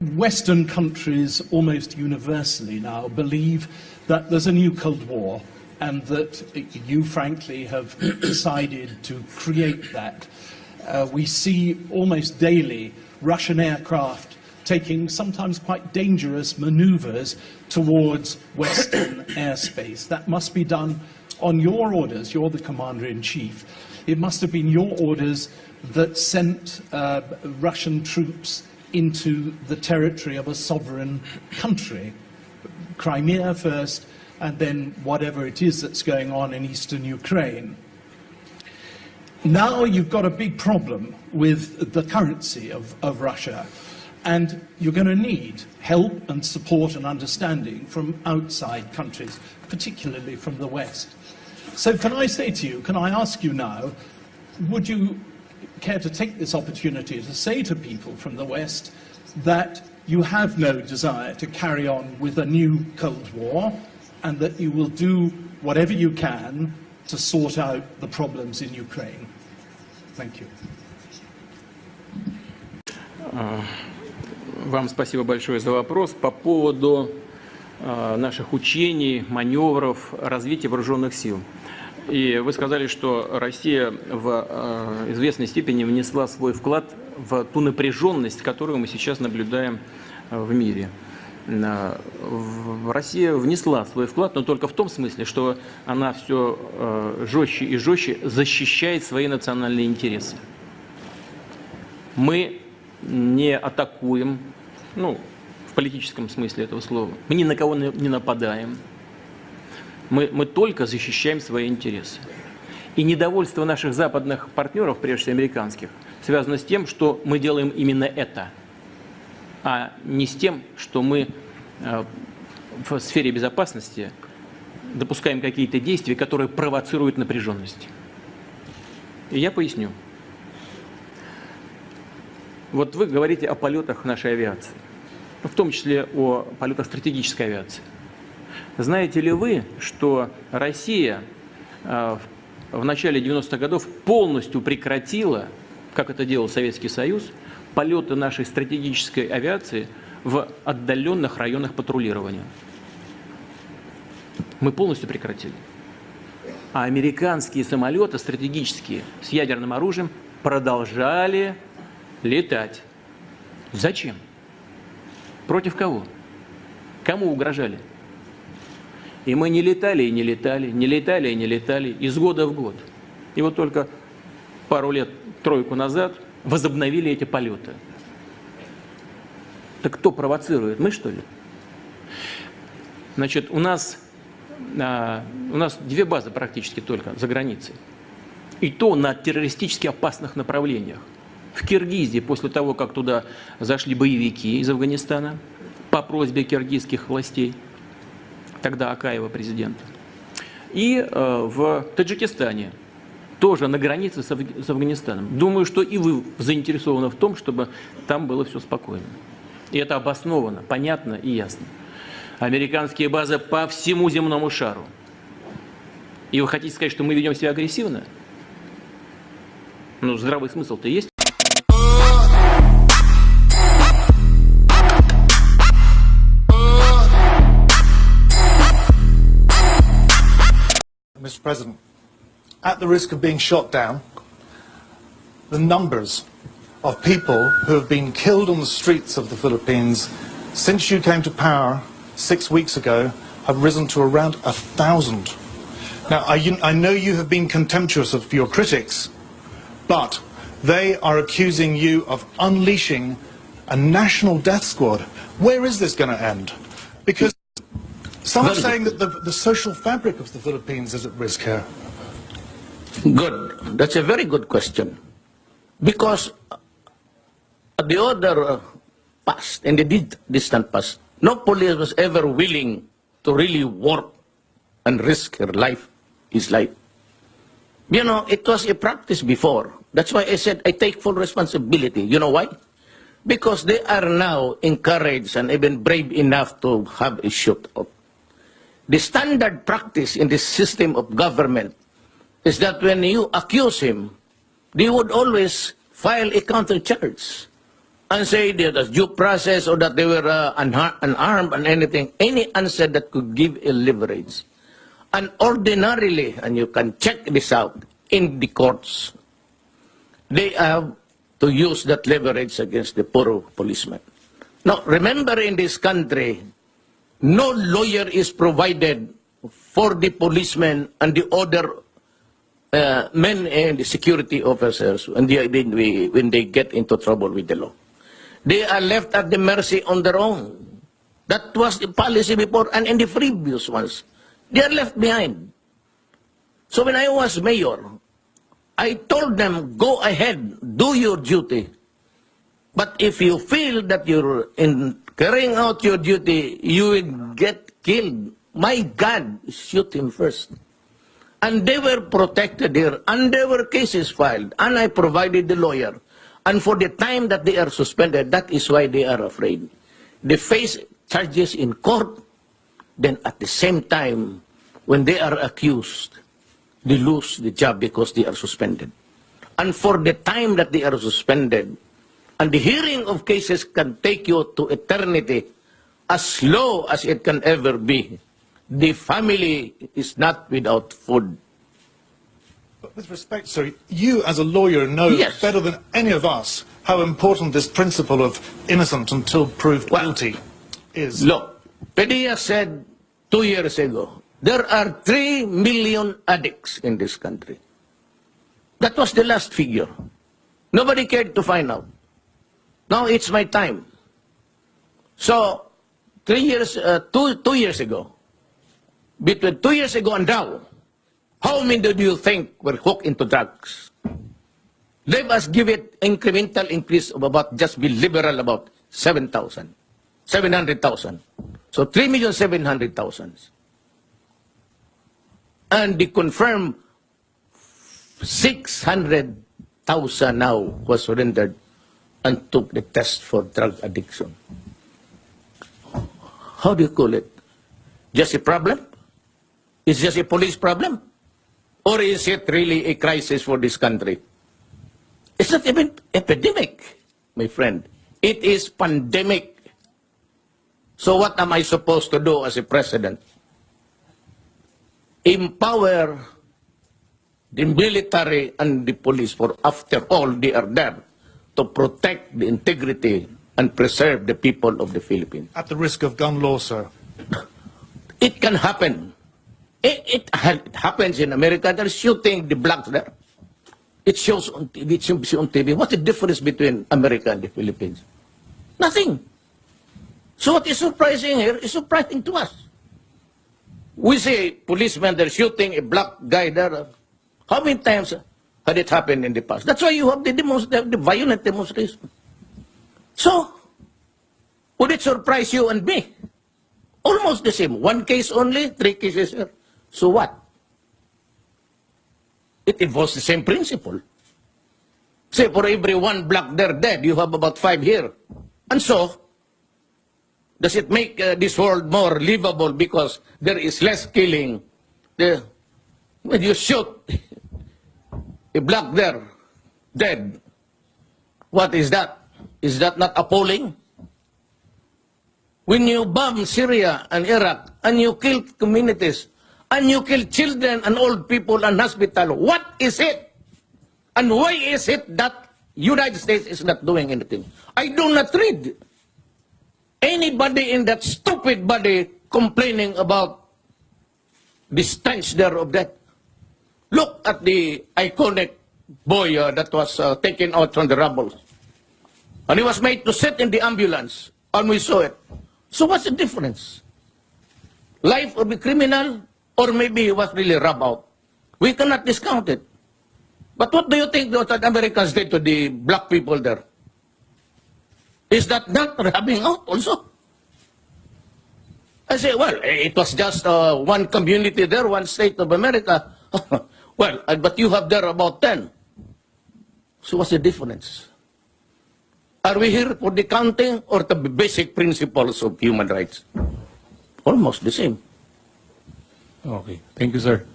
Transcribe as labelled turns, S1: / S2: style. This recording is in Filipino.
S1: Western countries almost universally now believe that there's a new Cold War and that you frankly have decided to create that. We see almost daily Russian aircraft taking sometimes quite dangerous maneuvers towards Western airspace. That must be done on your orders. You're the commander-in-chief. It must have been your orders that sent Russian troops into the territory of a sovereign country. Crimea first, and then whatever it is that's going on in eastern Ukraine. Now you've got a big problem with the currency of Russia, and you're going to need help and support and understanding from outside countries, particularly from the West. So can I say to you, can I ask you now, would you care to take this opportunity to say to people from the West that you have no desire to carry on with a new Cold War and that you will do whatever you can to sort out the problems in Ukraine? Thank you.
S2: Вам спасибо большое за вопрос. По поводу наших учений, маневров, развития вооруженных сил. И вы сказали, что Россия в известной степени внесла свой вклад в ту напряженность, которую мы сейчас наблюдаем в мире. Россия внесла свой вклад, но только в том смысле, что она все жестче и жестче защищает свои национальные интересы. Мы не атакуем, ну, в политическом смысле этого слова, мы ни на кого не нападаем. Мы только защищаем свои интересы. И недовольство наших западных партнеров, прежде всего американских, связано с тем, что мы делаем именно это, а не с тем, что мы в сфере безопасности допускаем какие-то действия, которые провоцируют напряженность. И я поясню. Вот вы говорите о полетах нашей авиации, в том числе о полетах стратегической авиации. Знаете ли вы, что Россия в начале 90-х годов полностью прекратила, как это делал Советский Союз, полеты нашей стратегической авиации в отдаленных районах патрулирования? Мы полностью прекратили. А американские самолеты стратегические с ядерным оружием продолжали летать. Зачем? Против кого? Кому угрожали? И мы не летали и не летали, не летали и не летали, из года в год. И вот только пару лет, тройку назад, возобновили эти полеты. Так кто провоцирует? Мы, что ли? Значит, у нас две базы практически только за границей. И то на террористически опасных направлениях. В Киргизии, после того, как туда зашли боевики из Афганистана, по просьбе киргизских властей, тогда Акаева президента. И в Таджикистане, тоже на границе с Афганистаном. Думаю, что и вы заинтересованы в том, чтобы там было все спокойно. И это обосновано, понятно и ясно. Американские базы по всему земному шару. И вы хотите сказать, что мы ведем себя агрессивно? Ну, здравый смысл-то есть.
S3: Mr. President, at the risk of being shot down, the numbers of people who have been killed on the streets of the Philippines since you came to power 6 weeks ago have risen to around 1,000. Now, I know you have been contemptuous of your critics, but they are accusing you of unleashing a national death squad. Where is this going to end? Because some are saying that the social fabric of the Philippines is at risk here.
S4: Good. That's a very good question. Because the other past, in the distant past, no police was ever willing to really work and risk her life, his life. You know, it was a practice before. That's why I said I take full responsibility. You know why? Because they are now encouraged and even brave enough to have a shootout. The standard practice in this system of government is that when you accuse him, they would always file a counter charge. and say that there's due process or that they were unarmed and anything, any answer that could give a leverage. And ordinarily, and you can check this out, in the courts, they have to use that leverage against the poor policeman. Now, remember in this country, no lawyer is provided for the policemen and the other men and the security officers when they get into trouble with the law. They are left at the mercy on their own. That was the policy before, and in the previous ones, they are left behind. So when I was mayor, I told them, go ahead, do your duty. But if you feel that you're in carrying out your duty, you will get killed. My God, shoot him first. And they were protected here, and there were cases filed, and I provided the lawyer. And for the time that they are suspended, that is why they are afraid. They face charges in court, then at the same time, when they are accused, they lose the job because they are suspended. And for the time that they are suspended, and the hearing of cases can take you to eternity, as slow as it can ever be, the family is not without food.
S3: But with respect, sir, you as a lawyer know
S4: Yes.
S3: better than any of us how important this principle of innocent until proved guilty is.
S4: Look, Padilla said 2 years ago, there are 3 million addicts in this country. That was the last figure. Nobody cared to find out. Now it's my time. So, 2 years ago, between 2 years ago and now, how many do you think were hooked into drugs? Let us give it incremental increase of about, just be liberal about 700,000. So 3,700,000. And the confirmed 600,000 now was surrendered and took the test for drug addiction. How do you call it? Just a problem? Is just a police problem? Or is it really a crisis for this country? It's not even epidemic, my friend. It is pandemic. So what am I supposed to do as a president? Empower the military and the police, for after all, they are there to protect the integrity and preserve the people of the Philippines.
S3: At the risk of gun law, sir.
S4: It can happen. It happens in America. They're shooting the blacks there. It shows on TV. It shows on TV. What's the difference between America and the Philippines? Nothing. So what is surprising here is surprising to us. We say policemen, they're shooting a black guy there. How many times had it happened in the past? That's why you have the violent demonstration. So, would it surprise you and me? Almost the same. 1 case only, 3 cases here. So what? It involves the same principle. Say, for every 1 black there dead, you have about 5 here. And so, does it make this world more livable because there is less killing? When you shoot a black there dead, what is that? Is that not appalling? When you bomb Syria and Iraq, and you kill communities, and you kill children and old people and hospital, what is it? And why is it that United States is not doing anything? I do not read anybody in that stupid body complaining about the stench there of that. Look at the iconic boy that was taken out from the rubble. And he was made to sit in the ambulance, and we saw it. So what's the difference? Life of the criminal, or maybe he was really rubbed out. We cannot discount it. But what do you think the Americans did to the black people there? Is that not rubbing out also? I say, well, it was just one community there, one state of America. Well, but you have there about 10. So what's the difference? Are we here for the counting or the basic principles of human rights? Almost the same.
S5: Okay. Thank you, sir.